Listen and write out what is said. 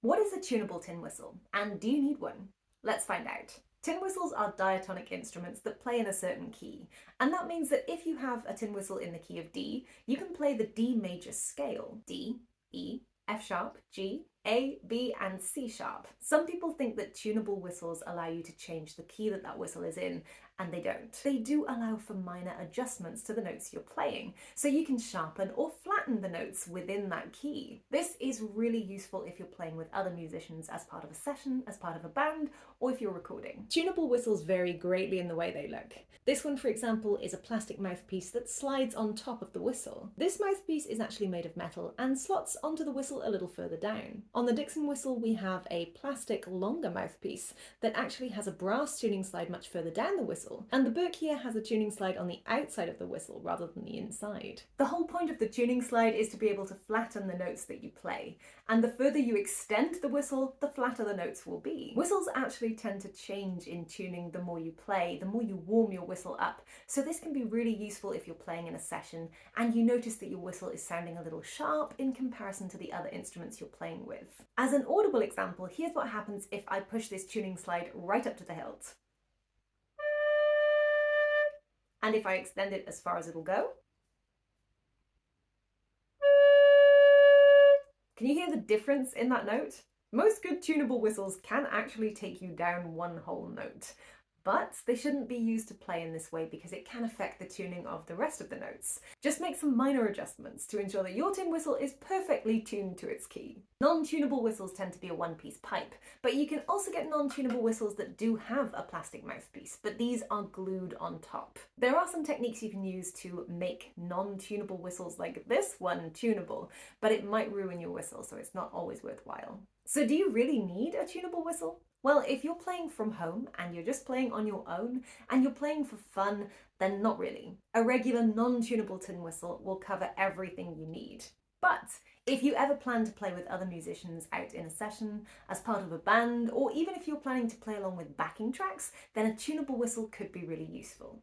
What is a tunable tin whistle, and do you need one? Let's find out. Tin whistles are diatonic instruments that play in a certain key, and that means that if you have a tin whistle in the key of D, you can play the D major scale: D, E, F sharp, G, A, B, and C sharp. Some people think that tunable whistles allow you to change the key that that whistle is in, and they don't. They do allow for minor adjustments to the notes you're playing, so you can sharpen or flatten the notes within that key. This is really useful if you're playing with other musicians as part of a session, as part of a band, or if you're recording. Tunable whistles vary greatly in the way they look. This one, for example, is a plastic mouthpiece that slides on top of the whistle. This mouthpiece is actually made of metal and slots onto the whistle a little further down. On the Dixon whistle, we have a plastic longer mouthpiece that actually has a brass tuning slide much further down the whistle, and the Burke here has a tuning slide on the outside of the whistle rather than the inside. The whole point of the tuning slide is to be able to flatten the notes that you play, and the further you extend the whistle, the flatter the notes will be. Whistles actually tend to change in tuning the more you play, the more you warm your whistle up, so this can be really useful if you're playing in a session and you notice that your whistle is sounding a little sharp in comparison to the other instruments you're playing with. As an audible example, here's what happens if I push this tuning slide right up to the hilt. And if I extend it as far as it'll go. Can you hear the difference in that note? Most good tunable whistles can actually take you down one whole note, but they shouldn't be used to play in this way because it can affect the tuning of the rest of the notes. Just make some minor adjustments to ensure that your tin whistle is perfectly tuned to its key. Non-tunable whistles tend to be a one-piece pipe, but you can also get non-tunable whistles that do have a plastic mouthpiece, but these are glued on top. There are some techniques you can use to make non-tunable whistles like this one tunable, but it might ruin your whistle, so it's not always worthwhile. So do you really need a tunable whistle? Well, if you're playing from home and you're just playing on your own and you're playing for fun, then not really. A regular non-tunable tin whistle will cover everything you need. But if you ever plan to play with other musicians out in a session, as part of a band, or even if you're planning to play along with backing tracks, then a tunable whistle could be really useful.